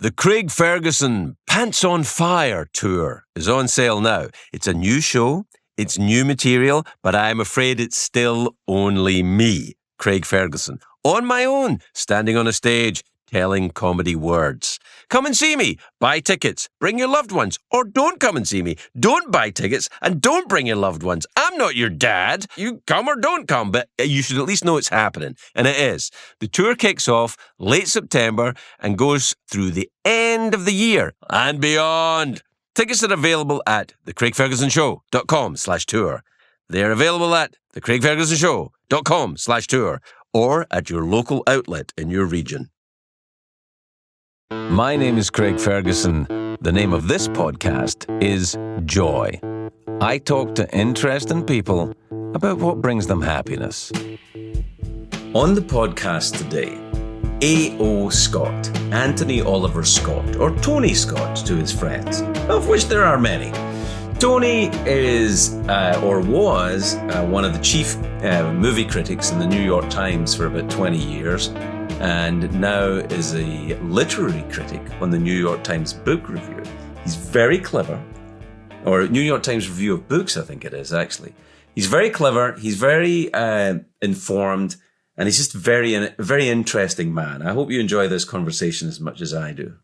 The Craig Ferguson Pants on Fire tour is on sale now. It's a new show, it's new material, but I'm afraid it's still only me, Craig Ferguson, on my own, standing on a stage, telling comedy words. Come and see me. Buy tickets. Bring your loved ones. Or don't come and see me. Don't buy tickets and don't bring your loved ones. I'm not your dad. You come or don't come, but you should at least know it's happening. And it is. The tour kicks off late September and goes through the end of the year and beyond. Tickets are available at thecraigfergusonshow.com/tour. They're available at thecraigfergusonshow.com/tour or at your local outlet in your region. My name is Craig Ferguson. The name of this podcast is Joy. I talk to interesting people about what brings them happiness. On the podcast today, A.O Scott, Anthony Oliver Scott, or Tony Scott to his friends, of which there are many. Tony is, or was, one of the chief movie critics in the New York Times for about 20 years. And now is a literary critic on the New York Times Book Review. He's very clever, or New York Times Review of Books, I think it is, actually. He's very clever, he's very informed, and he's just a very interesting man. I hope you enjoy this conversation as much as I do.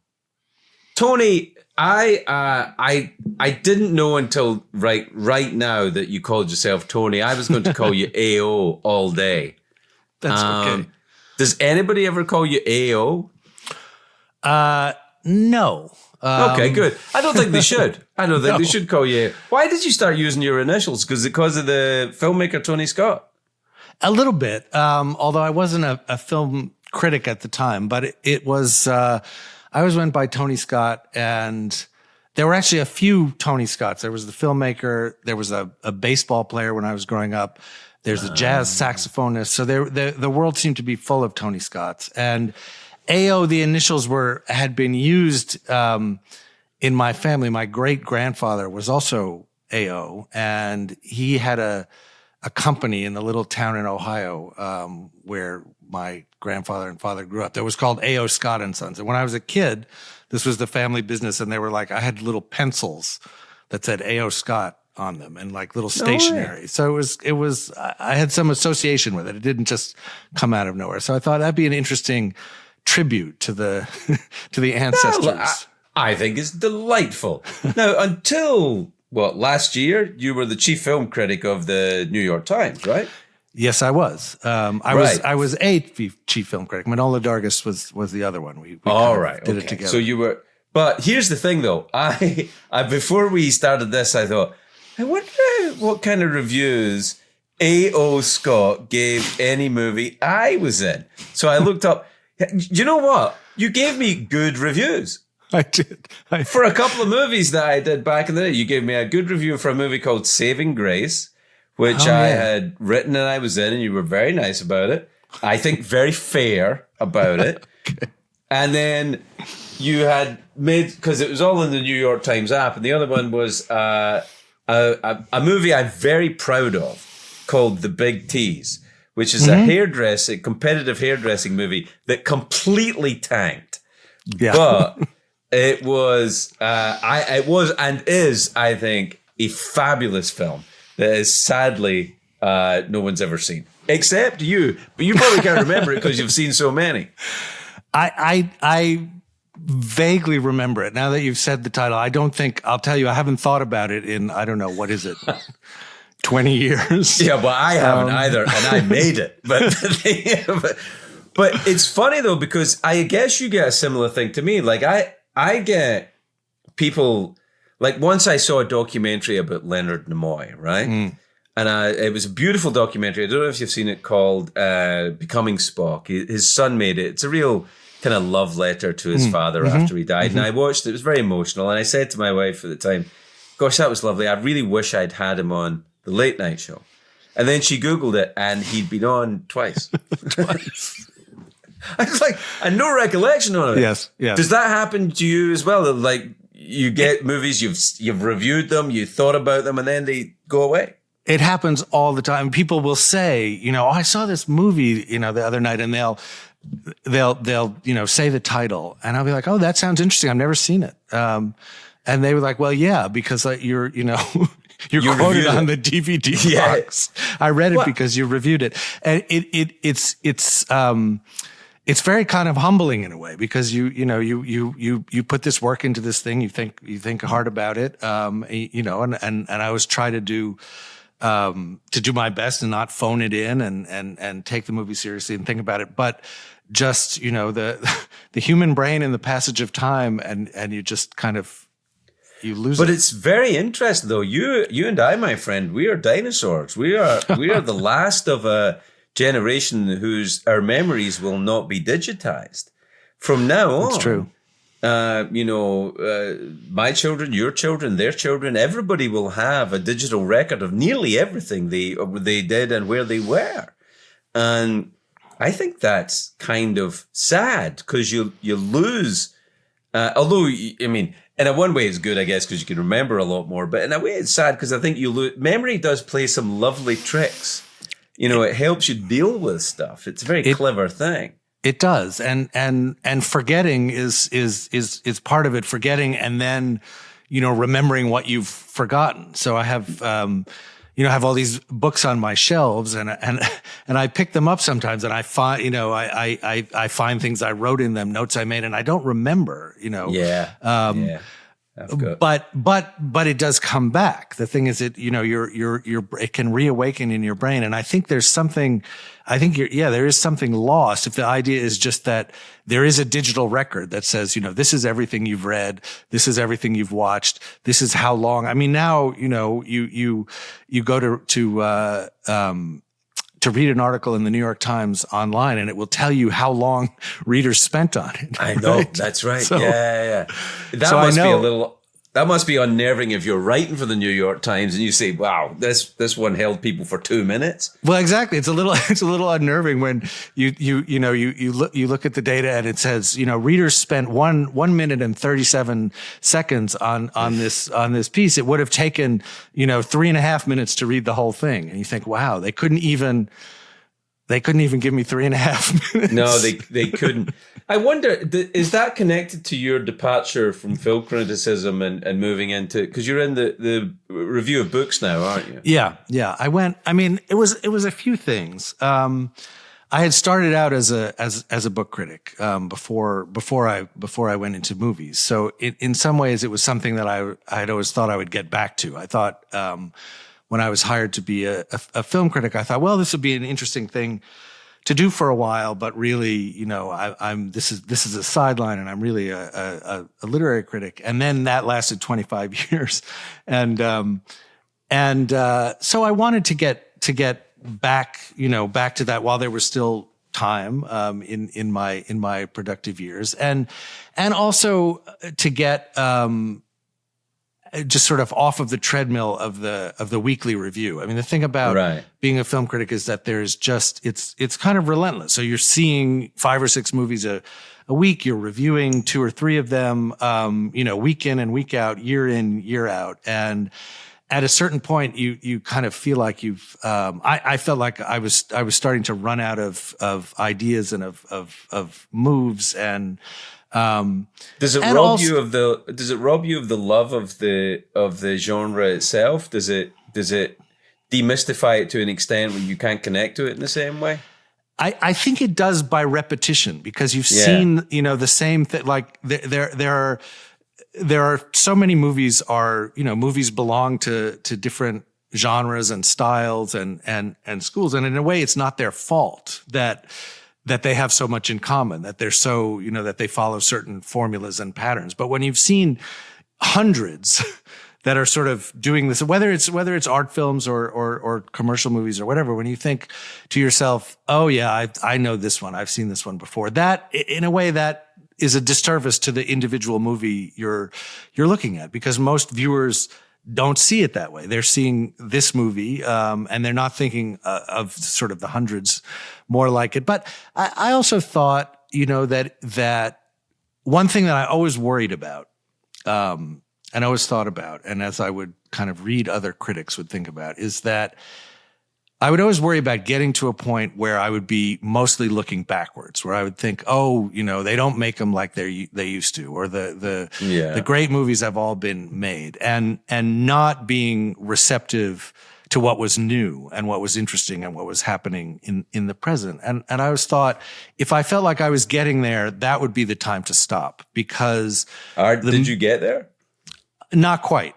Tony, I didn't know until right now that you called yourself Tony. I was going to call you A.O. all day. That's okay. Does anybody ever call you A.O.? No. Okay, good. I don't think they should. I don't think they should call you. Why did you start using your initials? Because of the filmmaker Tony Scott? A little bit, although I wasn't a film critic at the time, but it was, I always went by Tony Scott, and there were actually a few Tony Scotts. There was the filmmaker, there was a baseball player when I was growing up. There's a jazz saxophonist. So the world seemed to be full of Tony Scotts. And A.O., the initials had been used in my family. My great-grandfather was also A.O., and he had a company in the little town in Ohio where my grandfather and father grew up that was called A.O Scott and Sons. And when I was a kid, this was the family business, and they were like, I had little pencils that said A.O Scott on them and like little stationery. So it was, I had some association with it. It didn't just come out of nowhere. So I thought that'd be an interesting tribute to the ancestors. Well, I think it's delightful. Now, until last year, you were the chief film critic of the New York Times, right? Yes, I was. I was a chief film critic. Manola Dargis was the other one. We did it together. So you were, but here's the thing though. I before we started this, I thought, I wonder what kind of reviews A.O. Scott gave any movie I was in. So I looked up. You know what? You gave me good reviews. I did. For a couple of movies that I did back in the day, you gave me a good review for a movie called Saving Grace, which I had written and I was in, and you were very nice about it. I think very fair about it. Okay. And then you had made, because it was all in the New York Times app, and the other one was a movie I'm very proud of called The Big Tease, which is a competitive hairdressing movie that completely tanked. Yeah. But it was and is, I think, a fabulous film that is sadly no one's ever seen. Except you. But you probably can't remember it because you've seen so many. I vaguely remember it. Now that you've said the title, I'll tell you, I haven't thought about it in, I don't know, what is it? 20 years? Yeah, well, I haven't either, and I made it. But it's funny, though, because I guess you get a similar thing to me. Like, I get people, like, once I saw a documentary about Leonard Nimoy, right? Mm. And it was a beautiful documentary. I don't know if you've seen it, called Becoming Spock. His son made it. It's a real kind of love letter to his father after he died. And I watched it. It was very emotional. And I said to my wife at the time, gosh, that was lovely. I really wish I'd had him on the late night show. And then she Googled it, and he'd been on twice. I was like, I had no recollection of it. Yes. Does that happen to you as well? Like, you get movies, you've reviewed them, you thought about them, and then they go away? It happens all the time. People will say, I saw this movie, the other night, and they'll say the title, and I'll be like, oh, that sounds interesting. I've never seen it. And they were like, well, yeah, because you're quoted on the DVD box. I read it because you reviewed it, and it's very kind of humbling in a way, because you put this work into this thing. You think hard about it, and I always try to do my best and not phone it in, and take the movie seriously and think about it. But just the human brain and the passage of time, and you just kind of lose it. But it's very interesting, though. You and I, my friend, we are dinosaurs. We are the last of a generation our memories will not be digitized. From now on, it's true. My children, your children, their children, everybody will have a digital record of nearly everything they did and where they were. And I think that's kind of sad, because you lose, although, I mean, in one way it's good, I guess, because you can remember a lot more, but in a way it's sad because I think memory does play some lovely tricks. It helps you deal with stuff. It's a very clever thing. It does. And forgetting is part of it. Forgetting and then, remembering what you've forgotten. So I have, have all these books on my shelves, and I pick them up sometimes, and I find, I find things I wrote in them, notes I made, and I don't remember, Yeah. But it does come back. The thing is, it can reawaken in your brain. And I think there is something lost if the idea is just that there is a digital record that says, this is everything you've read. This is everything you've watched. This is how long. I mean, now, you go to read an article in the New York Times online, and it will tell you how long readers spent on it. I know. Right? That's right. So, yeah. That must be unnerving if you're writing for the New York Times and you say, wow, this one held people for 2 minutes. Well, exactly. It's a little unnerving when you look at the data and it says, readers spent 1 minute and 37 seconds on this piece. It would have taken, 3.5 minutes to read the whole thing. And you think, wow, they couldn't even give me 3.5 minutes. No, they couldn't. I wonder, is that connected to your departure from film criticism and moving into, because you're in the review of books now, aren't you? Yeah. It was a few things. I had started out as a book critic before I went into movies. So in some ways it was something that I had always thought I would get back to. I thought when I was hired to be a film critic, I thought, well, this would be an interesting thing to do for a while, but really, this is a sideline, and I'm really a literary critic. And then that lasted 25 years, and so I wanted to get back to that while there was still time in my productive years, and also to get just sort of off of the treadmill of the weekly review. I mean, the thing about being a film critic is that there's just, it's kind of relentless. So you're seeing 5 or 6 movies a week. You're reviewing 2 or 3 of them, week in and week out, year in, year out. And at a certain point, you kind of feel like I felt like I was starting to run out of ideas and of moves, and does it rob you of the love of the genre itself? Does it demystify it to an extent where you can't connect to it in the same way? I think it does by repetition, because you've seen the same thing. Like there are so many movies movies belong to different genres and styles and schools, and in a way it's not their fault that they have so much in common, that they're so, that they follow certain formulas and patterns. But when you've seen hundreds that are sort of doing this, whether it's art films or commercial movies or whatever, when you think to yourself, oh yeah, I know this one, I've seen this one before, that in a way that is a disservice to the individual movie you're looking at, because most viewers don't see it that way. They're seeing this movie, and they're not thinking of sort of the hundreds more like it. But I also thought, that one thing that I always worried about, and always thought about, and as I would kind of read other critics would think about, is that I would always worry about getting to a point where I would be mostly looking backwards, where I would think, oh, they don't make them like they used to, or the great movies have all been made, and not being receptive to what was new and what was interesting and what was happening in the present. And I always thought, if I felt like I was getting there, that would be the time to stop, because did you get there? Not quite.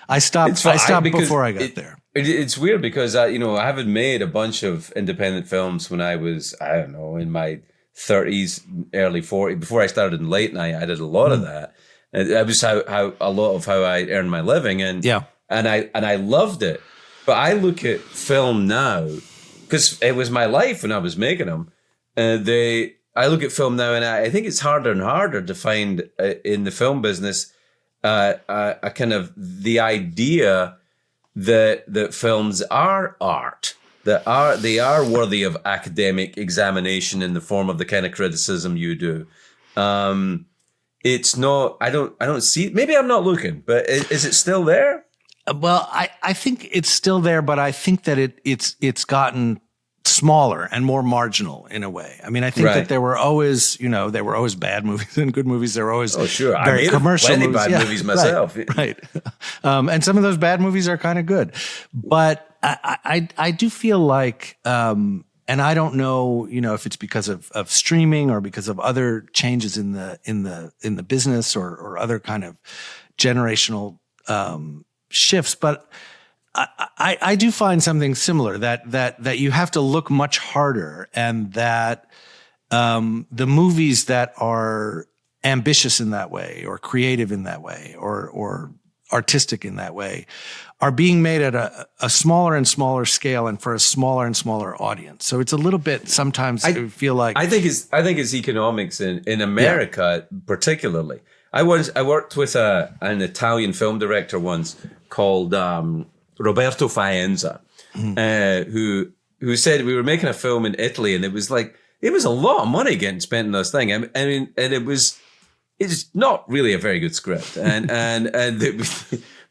I stopped before I got there. It's weird because I haven't made a bunch of independent films when I was, I don't know, in my 30s, early 40s. Before I started in late night, I did a lot of that. And that was how a lot of how I earned my living. And I loved it. But I look at film now, because it was my life when I was making them. I look at film now, and I think it's harder and harder to find in the film business a kind of the idea that films are art, that they are worthy of academic examination in the form of the kind of criticism you do. It's not. I don't see. Maybe I'm not looking, but is it still there? Well, I think it's still there, but I think that it's gotten smaller and more marginal in a way. I mean, I think that there were always bad movies and good movies. There were always very commercial movies. Bad movies myself. Right. And some of those bad movies are kind of good. But I do feel like, and I don't know, if it's because of streaming or because of other changes in the business or other kind of generational shifts, but I do find something similar that you have to look much harder, and that the movies that are ambitious in that way, or creative in that way, or artistic in that way, are being made at a smaller and smaller scale and for a smaller and smaller audience. So it's a little bit sometimes I feel like I think it's economics in America particularly. I worked with an Italian film director once called Roberto Faenza, who said we were making a film in Italy, and it was a lot of money getting spent on this thing. I mean, and it's not really a very good script, and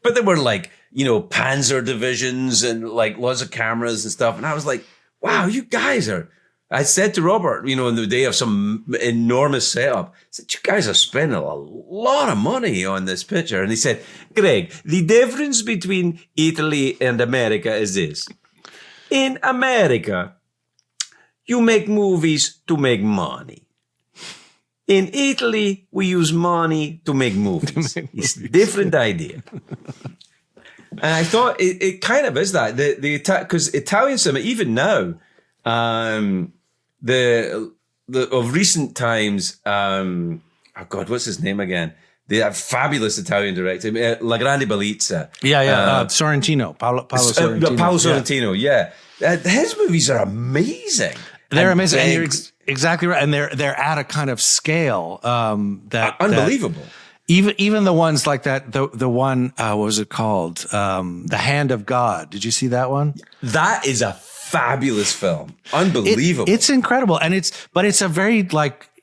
but there were Panzer divisions and lots of cameras and stuff, and I was like, wow, you guys are. I said to Robert, in the day of some enormous setup, I said, you guys are spending a lot of money on this picture. And he said, Greg, the difference between Italy and America is this. In America, you make movies to make money. In Italy, we use money to make movies. It's a different idea. And I thought it kind of is that. Because Italian cinema, even now, of recent times, oh God, what's his name again? The fabulous Italian director, La Grande Bellezza. Sorrentino, Paolo Sorrentino. Paolo Sorrentino, yeah. His movies are amazing. They're amazing, and you're exactly right. And they're at a kind of scale that unbelievable. Even the ones like that, the one, what was it called? The Hand of God. Did you see that one? That is a fabulous film. Unbelievable. It's incredible. And it's a very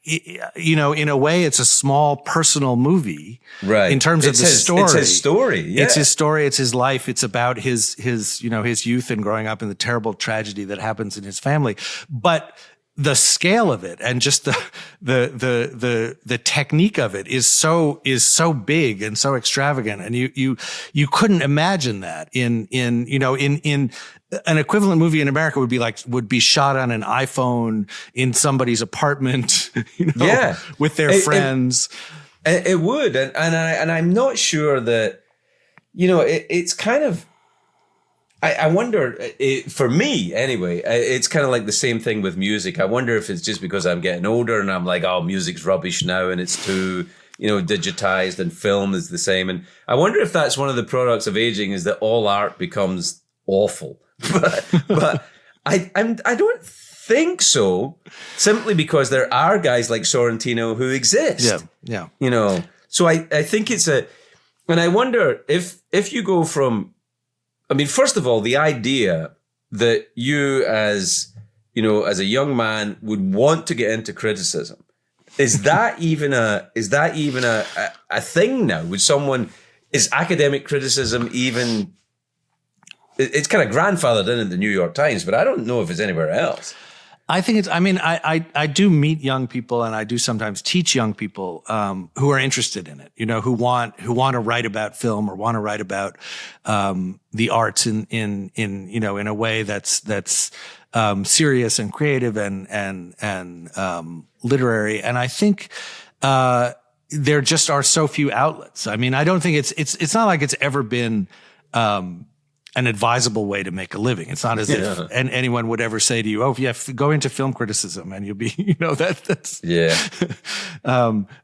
in a way, it's a small personal movie. Right. In terms of the story. It's his story. Yeah. It's his story. It's his life. It's about his youth and growing up in the terrible tragedy that happens in his family. But the scale of it and just the technique of it is so big and so extravagant. And you couldn't imagine that in an equivalent movie in America would be shot on an iPhone in somebody's apartment, with their friends. It would. And I'm not sure that, it's kind of, I wonder, for me anyway, it's kind of like the same thing with music. I wonder if it's just because I'm getting older and I'm like, oh, music's rubbish now and it's too, digitized, and film is the same. And I wonder if that's one of the products of aging, is that all art becomes awful. But I don't think so, simply because there are guys like Sorrentino who exist. Yeah. So I think it's and I wonder if you go from, I mean, first of all, the idea that you as a young man would want to get into criticism, is that even a thing now? Is academic criticism even it's kind of grandfathered in at the New York Times, but I don't know if it's anywhere else. I think it's, I mean, I do meet young people, and I do sometimes teach young people, who are interested in it, you know, who want to write about film or want to write about, the arts in, you know, in a way that's, serious and creative and literary. And I think, there just are so few outlets. I mean, I don't think it's not like it's ever been, an advisable way to make a living. It's not as if anyone would ever say to you, "Oh, yeah, go into film criticism and you'll be," you know, that's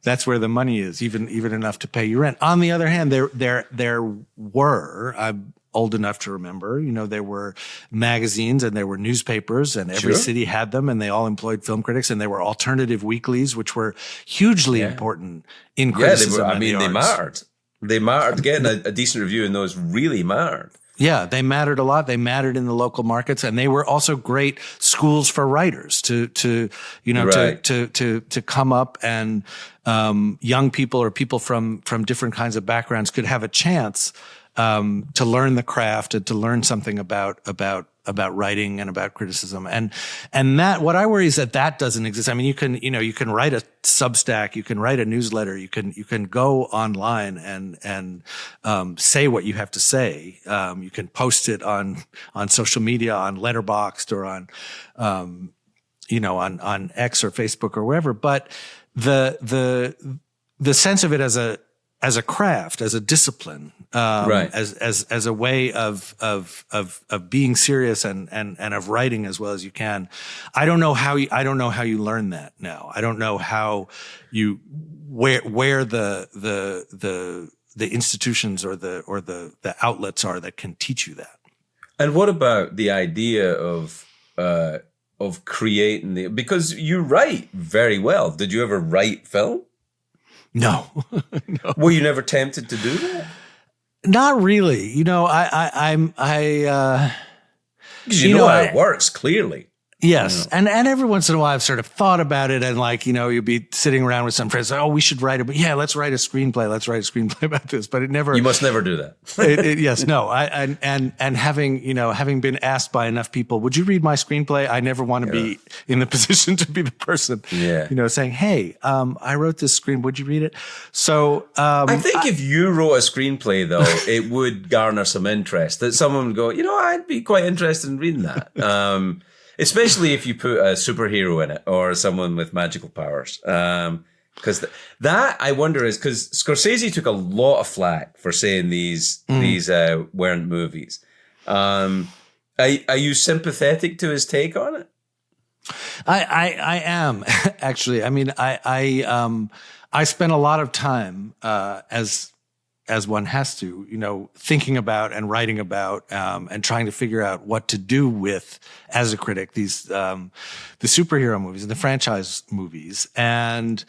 that's where the money is, even enough to pay your rent. On the other hand, there were, I'm old enough to remember, you know, there were magazines and there were newspapers, and every city had them, and they all employed film critics, and there were alternative weeklies, which were hugely important in criticism. They mattered. They mattered. Getting a decent review in those really mattered. Yeah, they mattered a lot. They mattered in the local markets, and they were also great schools for writers to come up, and young people or people from different kinds of backgrounds could have a chance to learn the craft and to learn something about writing and about criticism. And that, what I worry is that doesn't exist. I mean, you can write a Substack, you can write a newsletter, you can go online and say what you have to say. You can post it on social media, on Letterboxd, or on X or Facebook or wherever. But the sense of it as a craft, as a discipline, as a way of being serious and of writing as well as you can. I don't know how you learn that now. I don't know how where the institutions or the outlets are that can teach you that. And what about the idea of creating because you write very well. Did you ever write film? No. No. Were you never tempted to do that? Not really. You know, because you know how it works, clearly. Yes. And every once in a while I've sort of thought about it, and like, you know, you'd be sitting around with some friends, oh, we should write let's write a screenplay. Let's write a screenplay about this. But it never. You must never do that. Yes. No. And having been asked by enough people, would you read my screenplay? I never want to be in the position to be the person, saying, hey, I wrote this would you read it? So, I think if you wrote a screenplay though, it would garner some interest, that someone would go, you know, I'd be quite interested in reading that. Especially if you put a superhero in it or someone with magical powers. Because that, I wonder, is because Scorsese took a lot of flack for saying these weren't movies. Are you sympathetic to his take on it? I am, actually. I mean, I spent a lot of time as one has to, you know, thinking about and writing about and trying to figure out what to do with, as a critic, these the superhero movies and the franchise movies, and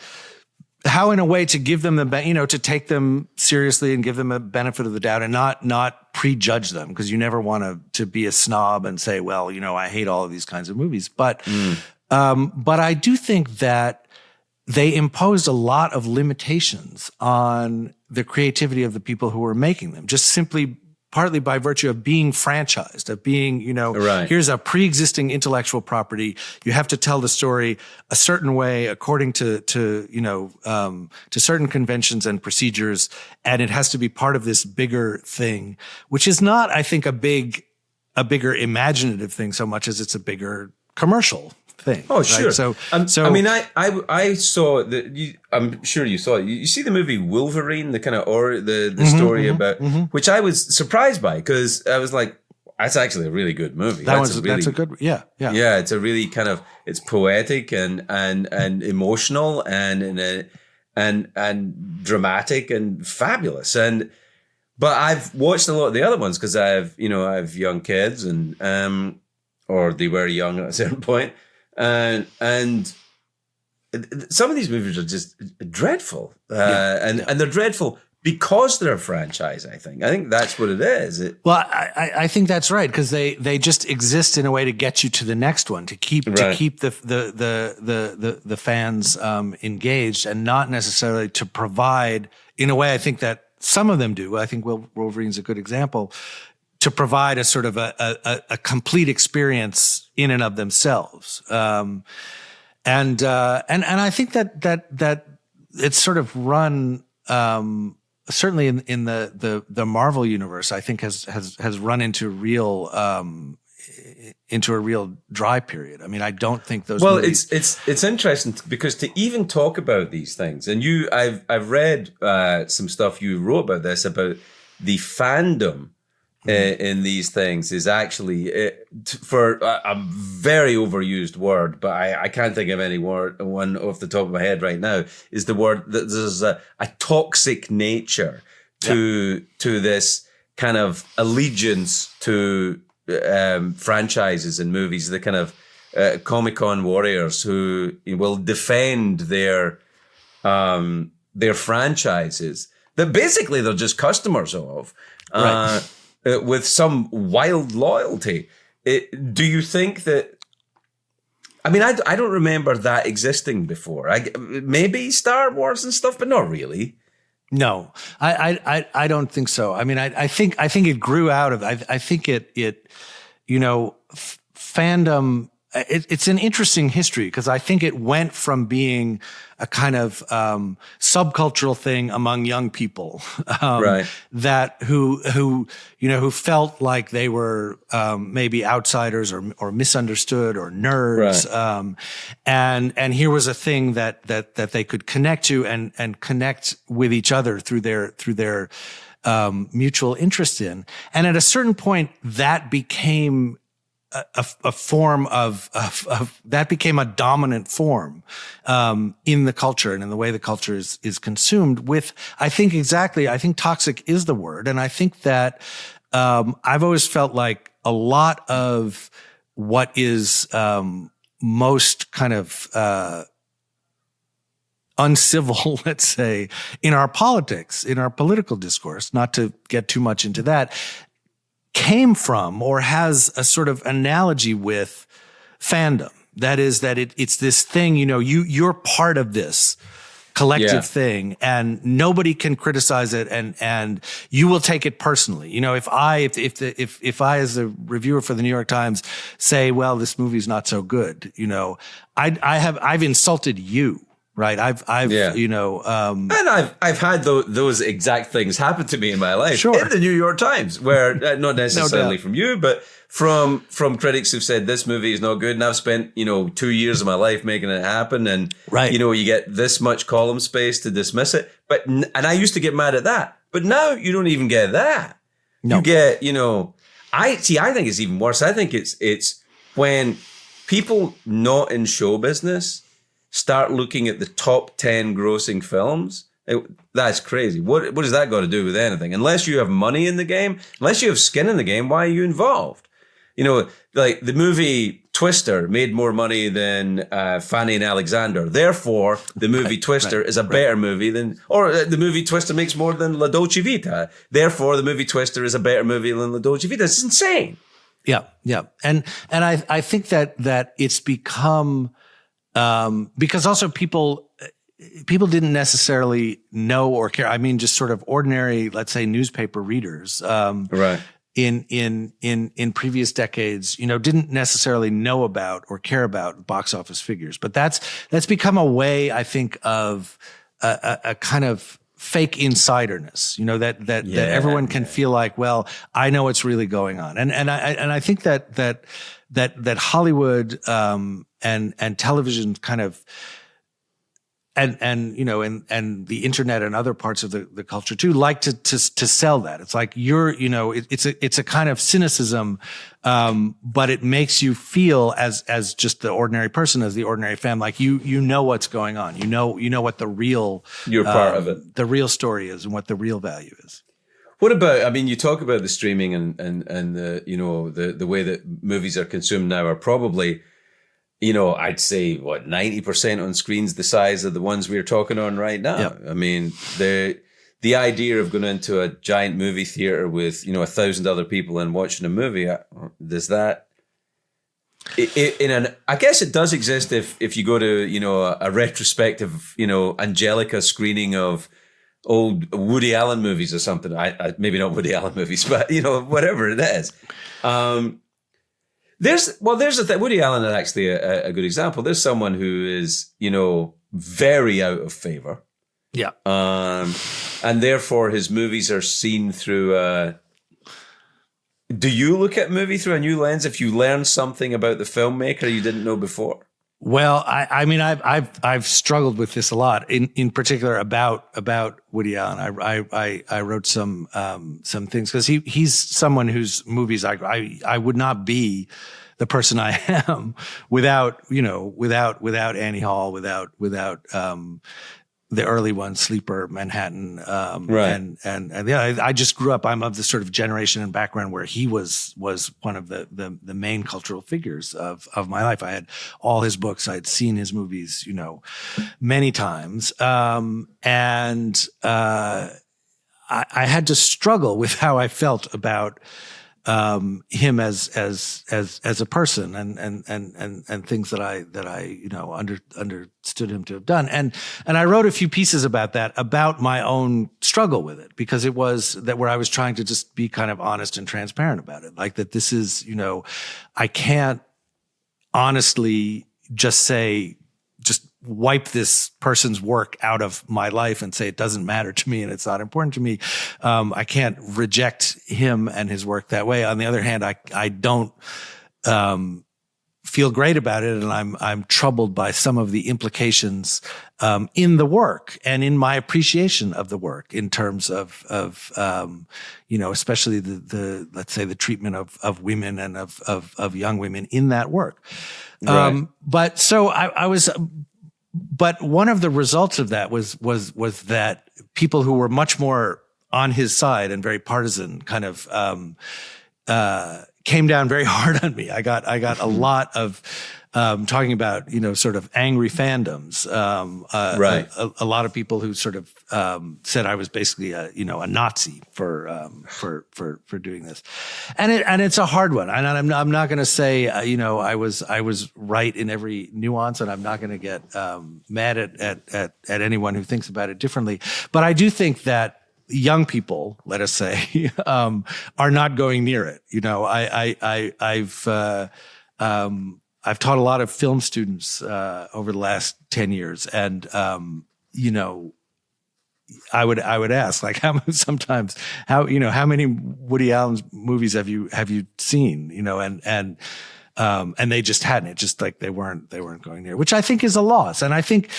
how, in a way, to give them to take them seriously and give them a benefit of the doubt, and not prejudge them, because you never want to be a snob and say, well, you know, I hate all of these kinds of movies. But I do think that they imposed a lot of limitations on the creativity of the people who were making them, just simply partly by virtue of being franchised, of being, you know, here's a pre-existing intellectual property. You have to tell the story a certain way according to certain conventions and procedures. And it has to be part of this bigger thing, which is not, I think, a bigger imaginative thing so much as it's a bigger commercial thing. Oh, sure. Right? So I mean, I saw that. I'm sure you saw it. You see the movie Wolverine, the kind of the story about which I was surprised by, because I was like, that's actually a really good movie. That's a good. Yeah. It's a really kind of, it's poetic and emotional and dramatic and fabulous. But I've watched a lot of the other ones because I have young kids or they were young at a certain point. And some of these movies are just dreadful, and they're dreadful because they're a franchise. I think that's what it is. Well, I think that's right, because they just exist in a way to get you to the next one, to keep the fans engaged, and not necessarily to provide, in a way I think that some of them do. I think Wolverine's a good example, to provide a sort of a complete experience in and of themselves. And I think that it's sort of run, certainly in the Marvel universe, I think has run into a real dry period. I mean, I don't think those. Well, movies... it's interesting because to even talk about these things, and I've read some stuff you wrote about this, about the fandom in these things is actually, for a very overused word, but I can't think of any one off the top of my head right now, is the word that there's a toxic nature to this kind of allegiance to franchises and movies, the kind of Comic-Con warriors who will defend their franchises that basically they're just customers of. Right. With some wild loyalty. Do you think that? I mean, I don't remember that existing before. Maybe Star Wars and stuff, but not really. No, I don't think so. I mean, I think it grew out of. I think it fandom. It's an interesting history because I think it went from being a kind of subcultural thing among young people, right? That who felt like they were maybe outsiders or misunderstood or nerds, right. And here was a thing that they could connect to and connect with each other through their mutual interest in, and at a certain point that became a form of that became a dominant form in the culture and in the way the culture is consumed with, I think toxic is the word. And I think that I've always felt like a lot of what is most kind of uncivil, let's say, in our politics, in our political discourse, not to get too much into that, came from or has a sort of analogy with fandom. That is that it's this thing, you're part of this collective thing and nobody can criticize it and you will take it personally. If I as a reviewer for the New York Times say, well, this movie's not so good, I've insulted you. Right. I've and I've had those exact things happen to me in my life in the New York Times, where not necessarily from you, but from critics who've said this movie is not good. And I've spent, 2 years of my life making it happen. And, you get this much column space to dismiss it. And I used to get mad at that. But now you don't even get that. No. You get, I think it's even worse. I think it's when people not in show business start looking at the top 10 grossing films. That's crazy. What does that got to do with anything? Unless you have money in the game, unless you have skin in the game, why are you involved? Like the movie Twister made more money than Fanny and Alexander. Therefore, the movie Twister is a better movie than, or the movie Twister makes more than La Dolce Vita. Therefore, the movie Twister is a better movie than La Dolce Vita. It's insane. Yeah. And I think that it's become, because also people didn't necessarily know or care. I mean, just sort of ordinary, let's say, newspaper readers, in previous decades, didn't necessarily know about or care about box office figures. But that's become a way, I think, of a kind of fake insiderness, that everyone can feel like, well, I know what's really going on. And I think that Hollywood, and television kind of, and the internet and other parts of the culture too like to sell that. It's like it's a kind of cynicism, but it makes you feel as just the ordinary person, as the ordinary fan, like you know what's going on. You know what the real, you're part of it, the real story is, and what the real value is. What about? I mean, you talk about the streaming and the way that movies are consumed now are probably, I'd say 90% on screens the size of the ones we're talking on right now. Yep. I mean, the idea of going into a giant movie theater with 1,000 other people and watching a movie, does that? I guess it does exist if you go to a retrospective Angelica screening of old Woody Allen movies or something. I maybe not Woody Allen movies, but whatever it is. There's the thing. Woody Allen is actually a good example. There's someone who is, very out of favor. Yeah. And therefore his movies are seen through do you look at movie through a new lens if you learn something about the filmmaker you didn't know before? Well, I mean, I've struggled with this a lot. In particular about Woody Allen. I wrote some things because he's someone whose movies I would not be the person I am without Annie Hall, without the early ones, Sleeper, Manhattan, right. And yeah, I just grew up. I'm of the sort of generation and background where he was one of the main cultural figures of my life. I had all his books. I'd seen his movies, many times. And I had to struggle with how I felt about him as a person and things that I understood him to have done. And I wrote a few pieces about that, about my own struggle with it, because it was that where I was trying to just be kind of honest and transparent about it. Like that this is, I can't honestly just wipe this person's work out of my life and say it doesn't matter to me and it's not important to me. I can't reject him and his work that way. On the other hand, I don't feel great about it, and I'm troubled by some of the implications in the work and in my appreciation of the work in terms of especially the let's say the treatment of women and of young women in that work. Right. But so I was. But one of the results of that was that people who were much more on his side and very partisan kind of came down very hard on me. I got a lot of talking about sort of angry fandoms. Right. A lot of people who sort of said I was basically a Nazi for doing this, and it's a hard one. And I'm not going to say I was right in every nuance, and I'm not going to get mad at anyone who thinks about it differently. But I do think that young people, let us say, are not going near it. I've taught a lot of film students over the last 10 years, and I would ask, like, how many Woody Allen movies have you seen? And they just hadn't. It just like they weren't going near, which I think is a loss. And I think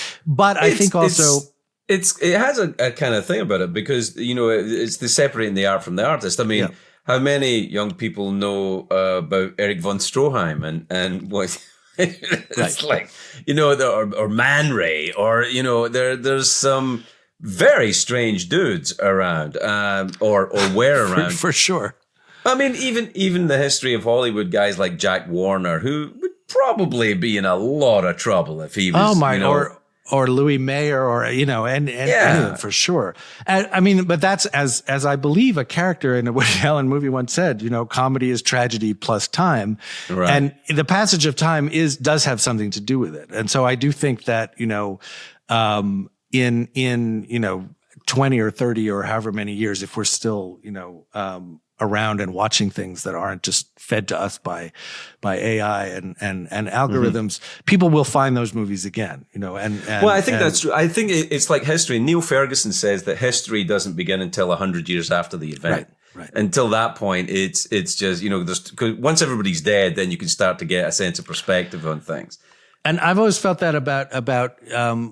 also. It has a kind of thing about it because, it's the separating the art from the artist. I mean, yeah. How many young people know about Erich von Stroheim and what it's right. Like, or Man Ray, or, there's some very strange dudes around, or were around. For sure. I mean, even the history of Hollywood guys like Jack Warner, who would probably be in a lot of trouble if he was, or Louis Mayer, or and anyone, for sure. And, I mean, but that's as I believe a character in a Woody Allen movie once said. Comedy is tragedy plus time, right. And the passage of time does have something to do with it. And so I do think that in 20 or 30 or however many years, if we're still around and watching things that aren't just fed to us by AI and algorithms, people will find those movies again, well, I think that's true. I think it's like history. Neil Ferguson says that history doesn't begin until 100 years after the event. Right. Until that point, it's just, cause once everybody's dead, then you can start to get a sense of perspective on things. And I've always felt that about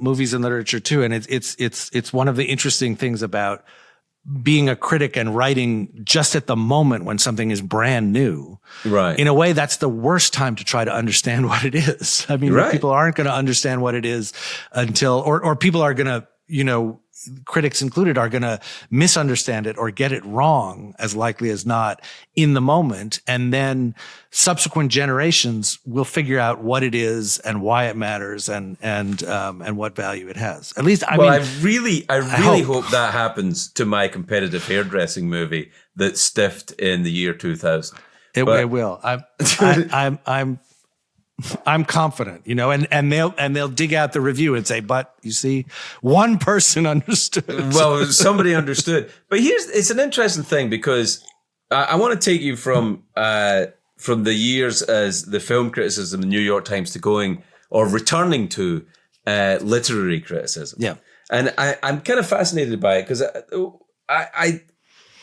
movies and literature too. And it's one of the interesting things about being a critic and writing just at the moment when something is brand new. Right. In a way, that's the worst time to try to understand what it is. I mean, people aren't going to understand what it is until, or people are going to, critics included, are going to misunderstand it or get it wrong as likely as not in the moment. And then subsequent generations will figure out what it is and why it matters and what value it has. At least, I really hope that happens to my competitive hairdressing movie that stiffed in the year 2000. It will. I'm confident, you know, and they'll dig out the review and say, but you see, one person understood. Well, somebody understood. But it's an interesting thing because I want to take you from the years as the film criticism in the New York Times to going or returning to literary criticism. Yeah. And I'm kind of fascinated by it because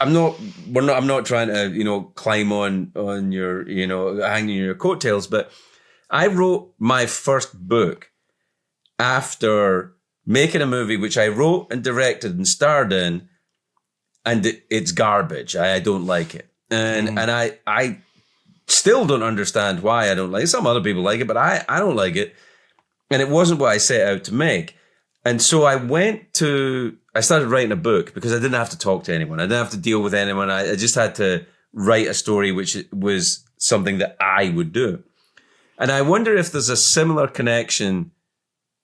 I'm not trying to, you know, climb on your, you know, hanging your coattails, but I wrote my first book after making a movie which I wrote and directed and starred in, and it's garbage. I don't like it. And I still don't understand why I don't like it. Some other people like it, but I don't like it. And it wasn't what I set out to make. And so I started writing a book because I didn't have to talk to anyone. I didn't have to deal with anyone. I just had to write a story which was something that I would do. And I wonder if there's a similar connection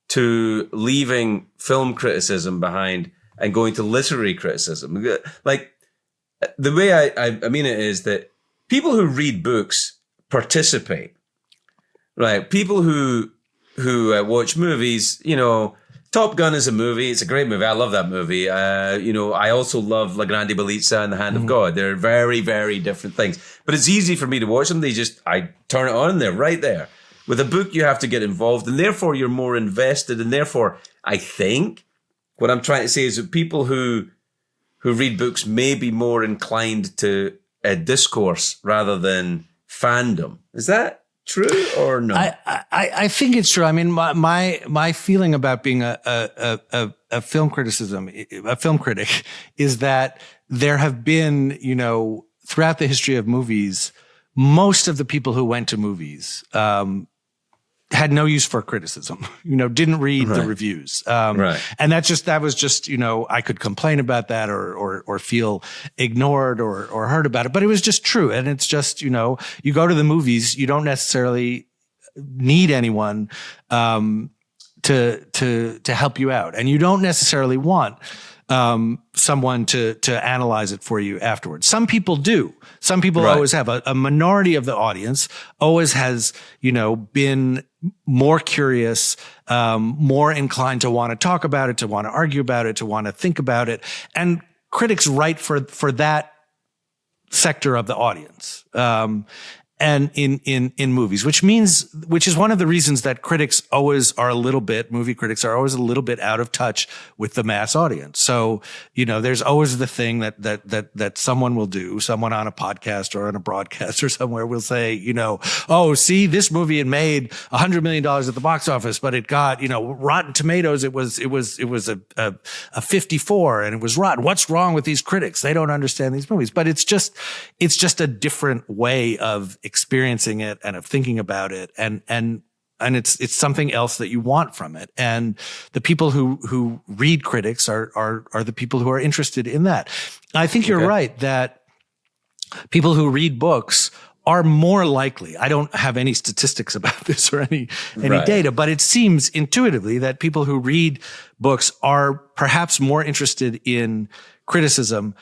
to leaving film criticism behind and going to literary criticism. Like, the way I mean it is that people who read books participate, right? People who watch movies, you know, Top Gun is a movie. It's a great movie. I love that movie. You know, I also love La Grande Bellezza and The Hand of God. They're very, very different things. But it's easy for me to watch them. I turn it on and they're right there. With a book, you have to get involved, and therefore you're more invested. And therefore, I think what I'm trying to say is that people who read books may be more inclined to discourse rather than fandom. Is that true or not? I think it's true. I mean, my feeling about being a film critic is that there have been, you know, throughout the history of movies, most of the people who went to movies had no use for criticism, you know, didn't read the reviews. Right. And that was just, you know, I could complain about that or feel ignored or heard about it, but it was just true. And it's just, you know, you go to the movies, you don't necessarily need anyone, to help you out. And you don't necessarily want, someone to analyze it for you afterwards. Some people do. Some people always have a minority of the audience always has, you know, been more curious, more inclined to want to talk about it, to want to argue about it, to want to think about it. And critics write for that sector of the audience. And in movies, which is one of the reasons that movie critics are always a little bit out of touch with the mass audience. So, you know, there's always the thing that someone will do, someone on a podcast or on a broadcast or somewhere will say, you know, oh, see, this movie had made $100 million at the box office, but it got, you know, Rotten Tomatoes, it was a 54 and it was rotten. What's wrong with these critics? They don't understand these movies, but it's just a different way of experiencing it and of thinking about it. And it's something else that you want from it. And the people who read critics are the people who are interested in that. I think you're right that people who read books are more likely. I don't have any statistics about this or any data, but it seems intuitively that people who read books are perhaps more interested in criticism,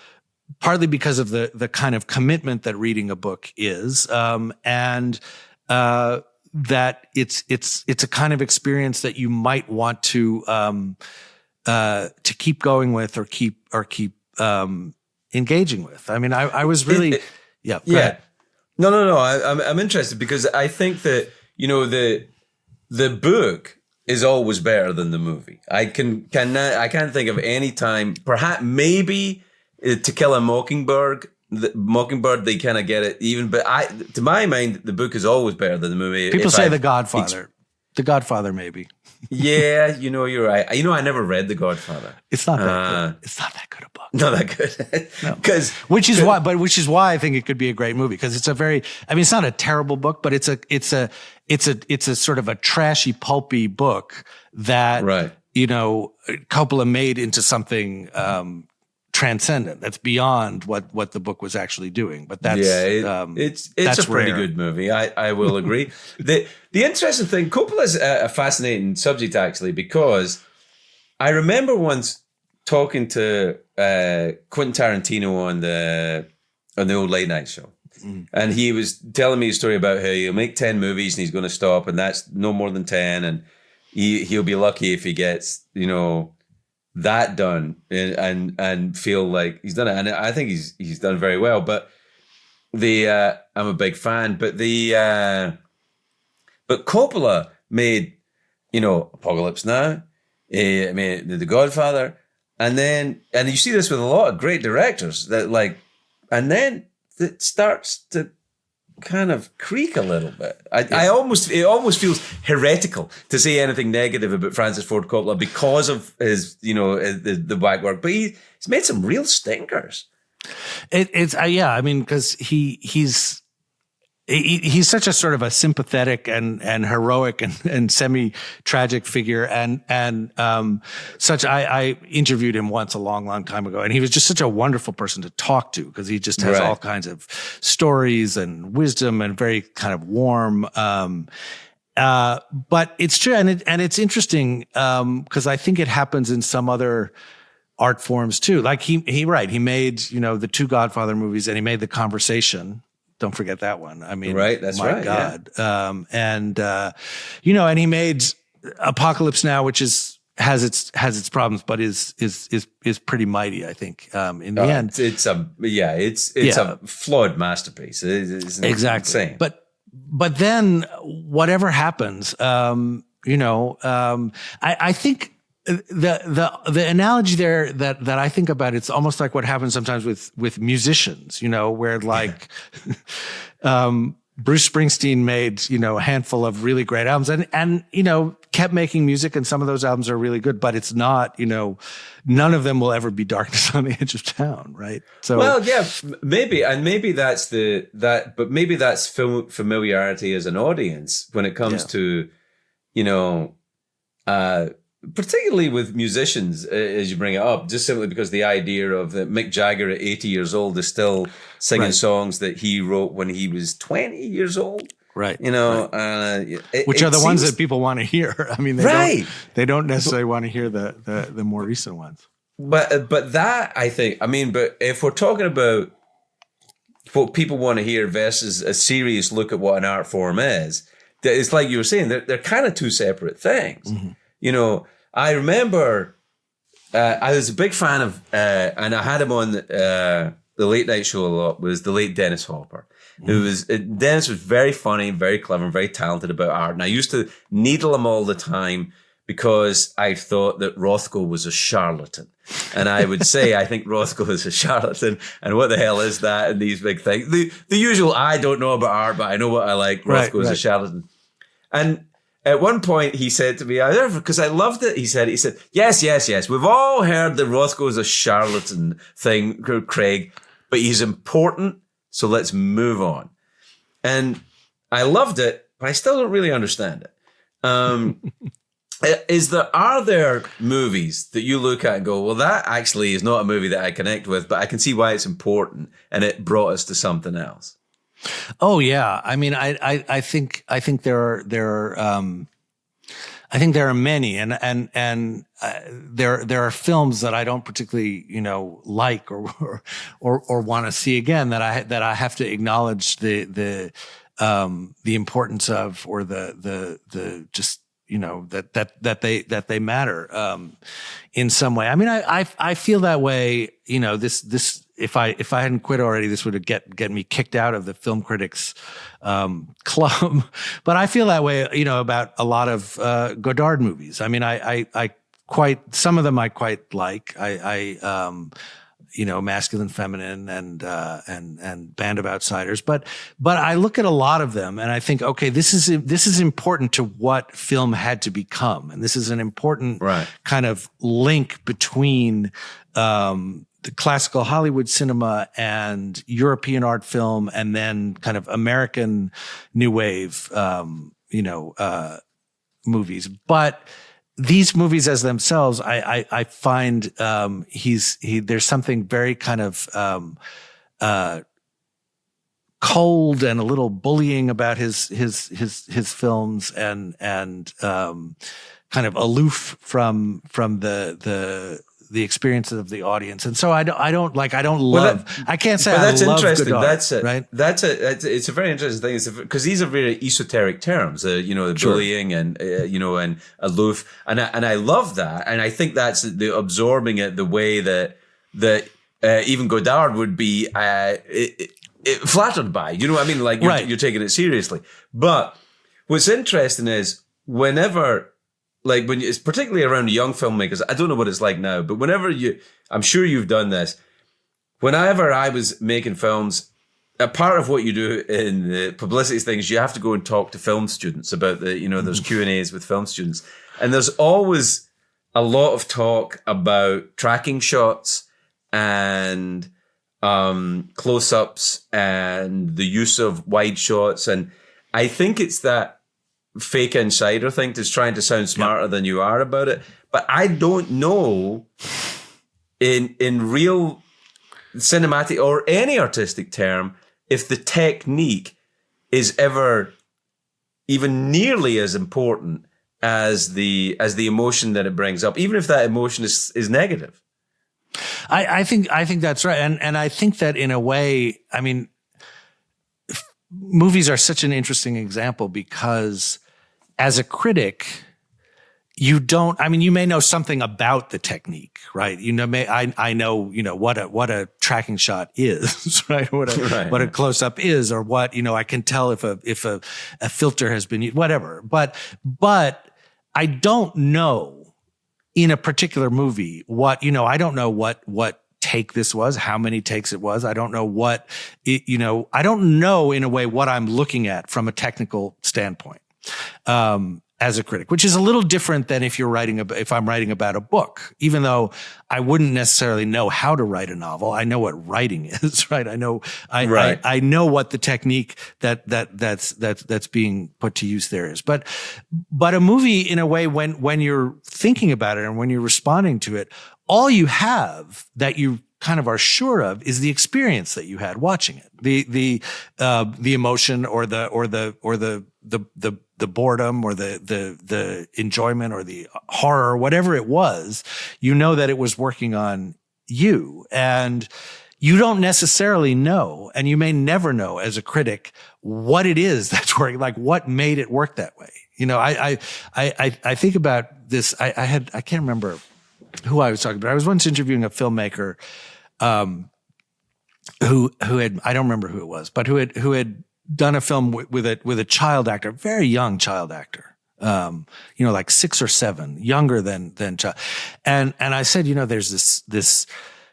partly because of the kind of commitment that reading a book is, and that it's a kind of experience that you might want to keep going with or keep engaging with. I mean, I was really yeah. No. I'm interested because I think that, you know, the book is always better than the movie. I can't think of any time, perhaps maybe To Kill a Mockingbird, they kind of get it even, but to my mind, the book is always better than the movie. People say The Godfather. The Godfather, maybe. Yeah, you know, you're right. You know, I never read The Godfather. It's not that good. It's not that good a book. Not that good. No. Which is why I think it could be a great movie, because it's it's not a terrible book, but it's a sort of a trashy, pulpy book that, you know, Coppola made into something transcendent. That's beyond what the book was actually doing. But that's it's a pretty good movie. I will agree. The interesting thing, Coppola's a fascinating subject actually, because I remember once talking to Quentin Tarantino on the old late night show, And he was telling me a story about how he'll make 10 movies and he's going to stop, and that's no more than 10. And he'll be lucky if he gets, that done and feel like he's done it. And I think he's done very well. But I'm a big fan. But but Coppola made, Apocalypse Now. The Godfather. And you see this with a lot of great directors and then it starts to kind of creak a little bit. It almost feels heretical to say anything negative about Francis Ford Coppola because of his, the back work. But he's made some real stinkers. Because he's such a sort of a sympathetic and heroic and semi-tragic figure. I interviewed him once a long, long time ago, and he was just such a wonderful person to talk to because he just has all kinds of stories and wisdom and very kind of warm. But it's true. And it's interesting, because I think it happens in some other art forms too. Like he made, the 2 Godfather movies, and he made The Conversation. Don't forget that one. That's my right. God. Yeah. And he made Apocalypse Now, which has its problems, but is pretty mighty, I think. In the end, it's a flawed masterpiece. It's exactly. insane. But then whatever happens, I think the analogy there that I think about, it's almost like what happens sometimes with musicians, where like Bruce Springsteen made, a handful of really great albums and kept making music, and some of those albums are really good, but it's not, none of them will ever be Darkness on the Edge of Town, right? So maybe that's but maybe that's familiarity as an audience when it comes to, particularly with musicians, as you bring it up, just simply because the idea of that Mick Jagger at 80 years old is still singing songs that he wrote when he was 20 years old. Right. Which are the ones that people want to hear. They don't necessarily want to hear the more recent ones. But that, I think, but if we're talking about what people want to hear versus a serious look at what an art form is, it's like you were saying, they're kind of 2 separate things. Mm-hmm. I remember I was a big fan of, and I had him on the late night show a lot, was the late Dennis Hopper. Dennis was very funny, very clever, and very talented about art. And I used to needle him all the time because I thought that Rothko was a charlatan. And I would say, I think Rothko is a charlatan. And what the hell is that? And these big things. The usual, I don't know about art, but I know what I like. Rothko is a charlatan. And at one point, he said to me, because I loved it, he said, yes. We've all heard that Rothko is a charlatan thing, Craig, but he's important, so let's move on. And I loved it, but I still don't really understand it. Are there movies that you look at and go, well, that actually is not a movie that I connect with, but I can see why it's important, and it brought us to something else? Oh yeah, I think there are many, and there are films that I don't particularly like or want to see again that I have to acknowledge the importance of, or the just that they matter in some way. I feel that way. This. If I hadn't quit already, this would have get me kicked out of the Film Critics Club. But I feel that way, about a lot of Godard movies. Some of them I quite like. Masculine, Feminine, and Band of Outsiders. But I look at a lot of them and I think, okay, this is important to what film had to become, and this is an important kind of link between the classical Hollywood cinema and European art film, and then kind of American New Wave, movies. But these movies as themselves, I find there's something very kind of cold and a little bullying about his films, and kind of aloof from the experiences of the audience. And so I don't Well, love, I can't say But I that's love interesting. good art, That's it. right? It's a very interesting thing, because these are very esoteric terms. The bullying and and aloof, and I love that, and I think that's the absorbing it the way that even Godard would be flattered by. You know what I mean? Like you're taking it seriously. But what's interesting is whenever. Like it's particularly around young filmmakers, I don't know what it's like now, but I'm sure you've done this. Whenever I was making films, a part of what you do in the publicity things, you have to go and talk to film students about there's Q&As with film students. And there's always a lot of talk about tracking shots and close-ups and the use of wide shots. And I think it's that fake insider thing that's trying to sound smarter than you are about it. But I don't know in real cinematic or any artistic term if the technique is ever even nearly as important as the emotion that it brings up, even if that emotion is negative. I think that's right. And I think that in a way, I mean, movies are such an interesting example because as a critic, you may know something about the technique, right? I know, what a tracking shot is, right? What a close up is, or what, I can tell if a filter has been used, whatever. But I don't know in a particular movie I don't know what take this was, how many takes it was. I don't know I don't know in a way what I'm looking at from a technical standpoint. As a critic, which is a little different than if I'm writing about a book, even though I wouldn't necessarily know how to write a novel. I know what writing is, right? I know know what the technique that's being put to use there is. But a movie, in a way, when you're thinking about it and when you're responding to it, all you have that you kind of are sure of is the experience that you had watching it, the emotion or the boredom or the enjoyment or the horror, whatever it was. That it was working on you, and you don't necessarily know, and you may never know as a critic what it is that's working, like what made it work that way. I think about this. I can't remember who I was talking about. I was once interviewing a filmmaker who had, I don't remember who it was, but who had done a film with a child actor, a very young child actor, like 6 or 7, younger than child. And I said, there's this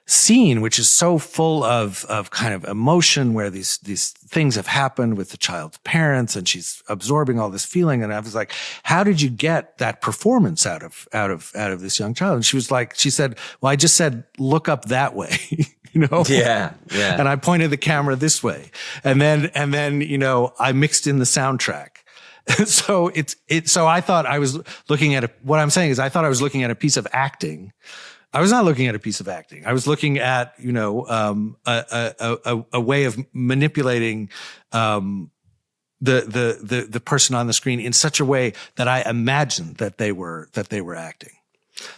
scene which is so full of kind of emotion, where these things have happened with the child's parents, and she's absorbing all this feeling. And I was like, how did you get that performance out of this young child? And she said, well, I just said, look up that way. Yeah. And I pointed the camera this way. And then, I mixed in the soundtrack. So so I thought I was looking at what I'm saying is I thought I was looking at a piece of acting. I was not looking at a piece of acting. I was looking at, a way of manipulating, the person on the screen in such a way that I imagined that they were acting.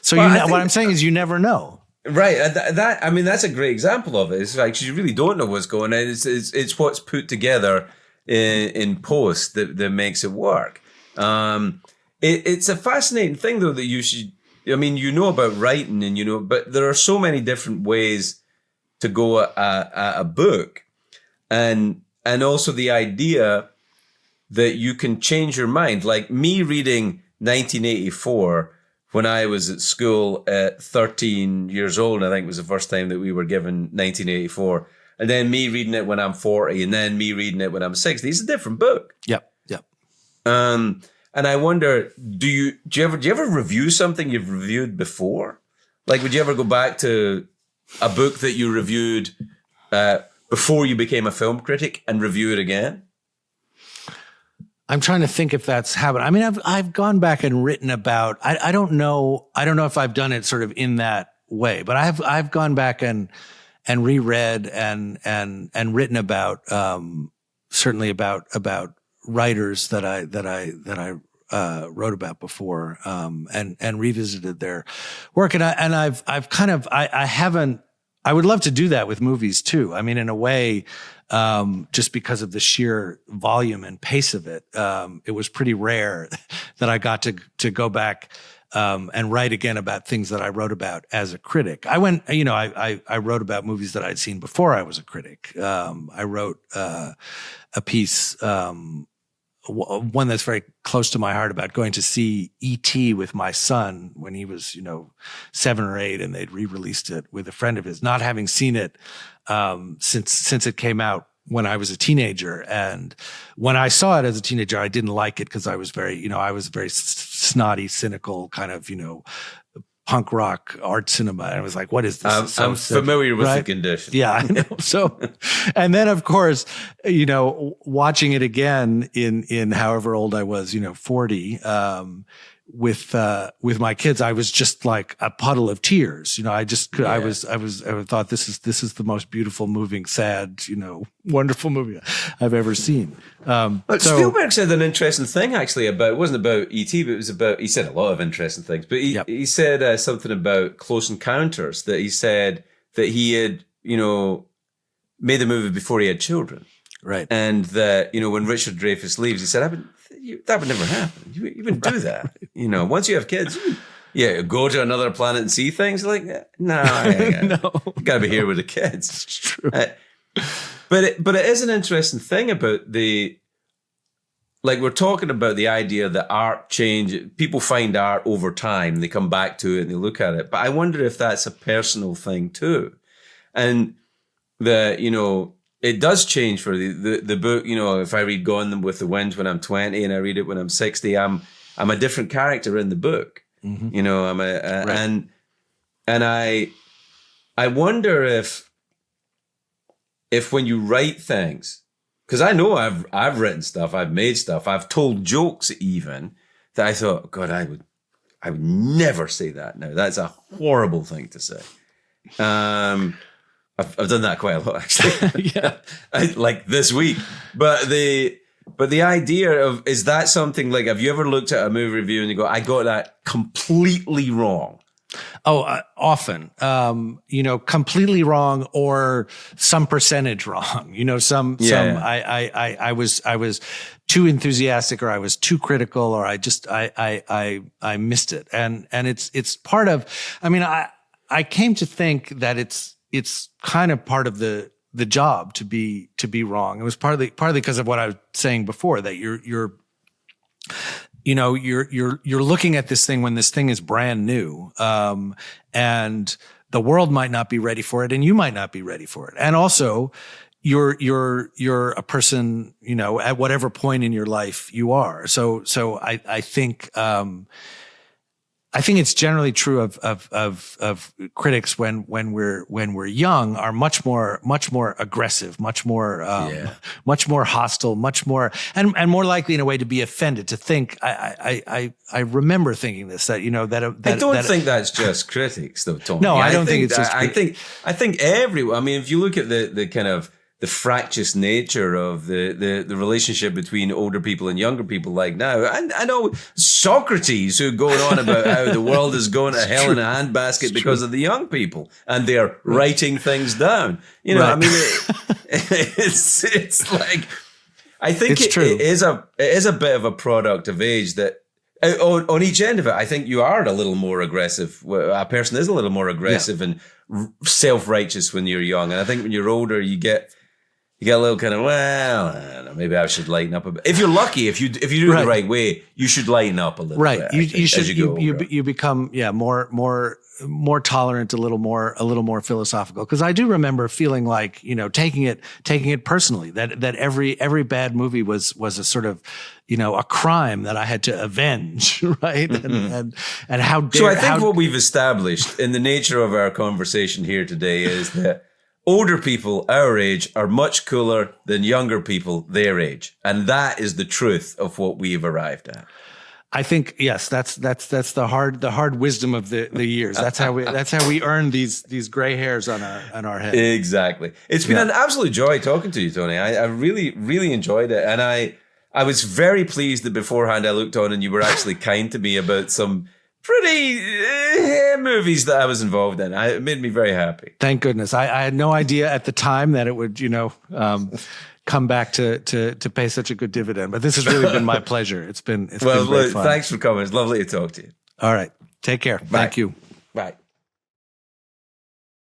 So what I'm saying is you never know. Right. That's a great example of it. It's like you really don't know what's going on. It's what's put together in post that makes it work. It's a fascinating thing, though, that you should. About writing, and but there are so many different ways to go at a book, and also the idea that you can change your mind. Like me reading 1984 when I was at school at 13 years old, I think was the first time that we were given 1984. And then me reading it when I'm 40, and then me reading it when I'm 60. It's a different book. Yep. And I wonder, do you ever review something you've reviewed before? Like, would you ever go back to a book that you reviewed before you became a film critic and review it again? I'm trying to think if that's happened. I mean, I've gone back and written about. I don't know if I've done it sort of in that way, but I've gone back and reread and written about certainly about writers that I wrote about before, and revisited their work. And I would love to do that with movies too. I mean, in a way, just because of the sheer volume and pace of it, it was pretty rare that I got to go back and write again about things that I wrote about as a critic. I wrote about movies that I'd seen before I was a critic. I wrote a piece, one that's very close to my heart, about going to see E.T. with my son when he was, 7 or 8, and they'd re-released it with a friend of his, not having seen it since it came out when I was a teenager. And when I saw it as a teenager, I didn't like it because I was very snotty, cynical kind of, punk rock art cinema. And I was like, what is this? I'm familiar with the condition. Yeah, I know. So, and then of course, watching it again in however old I was, 40, with my kids, I was just like a puddle of tears. I thought this is the most beautiful, moving, sad, wonderful movie I've ever seen. Spielberg said an interesting thing actually it wasn't about E.T., but he said a lot of interesting things, but he said something about Close Encounters, that he said that he had, made the movie before he had children. Right. And that, when Richard Dreyfuss leaves, he said, that would never happen. You wouldn't do that. Once you have kids, go to another planet and see things. Like, no, no. You got to be here with the kids. It's true. But it is an interesting thing about we're talking about the idea that art change. People find art over time. They come back to it and they look at it. But I wonder if that's a personal thing too. And it does change for the book. If I read Gone with the Wind when I'm 20 and I read it when I'm 60, I'm a different character in the book. Mm-hmm. Right. And I wonder if when you write things, because I know I've written stuff, I've made stuff, I've told jokes even that I thought, God, I would never say that now. That's a horrible thing to say. I've done that quite a lot, actually. Yeah. Like this week. But the idea of, is that something like, have you ever looked at a movie review and you go, I got that completely wrong? Oh, often, completely wrong or some percentage wrong. I was too enthusiastic, or I was too critical, or I missed it. And it's part of, I came to think that it's kind of part of the job to be wrong. It was partly because of what I was saying before, that you're looking at this thing when this thing is brand new, and the world might not be ready for it, and you might not be ready for it. And also, you're a person, at whatever point in your life you are. So I think it's generally true of critics when we're young, are much more aggressive, much more hostile, much more and more likely in a way to be offended, to think. I remember thinking this, that I don't think that's just critics though, Tony. No, I don't think it's just. I think everyone. If you look at the kind of the fractious nature of the relationship between older people and younger people like now. I know Socrates, who going on about how the world is going to hell in a handbasket because of the young people, and they're writing things down. It's like, I think it is a bit of a product of age that on each end of it, I think you are a little more aggressive. A person is a little more aggressive and self-righteous when you're young. And I think when you're older, you get a little kind of, well, I don't know, maybe I should lighten up a bit. If you're lucky, if you do it the right way, you should lighten up a little bit. You become more tolerant, a little more philosophical. Because I do remember feeling like, taking it personally, that every bad movie was a sort of, a crime that I had to avenge, right? And how dare. So I think what we've established in the nature of our conversation here today is that older people our age are much cooler than younger people their age, and that is the truth of what we've arrived at. I think, yes, that's the hard wisdom of the years. That's how we earn these gray hairs on our head. Exactly. It's been an absolute joy talking to you, Tony. I really, really enjoyed it, and I was very pleased that beforehand I looked on and you were actually kind to me about some pretty movies that I was involved in. It made me very happy. Thank goodness. I had no idea at the time that it would, come back to pay such a good dividend. But this has really been my pleasure. It's been great fun. Thanks for coming. It's lovely to talk to you. All right. Take care. Bye. Thank you. Bye.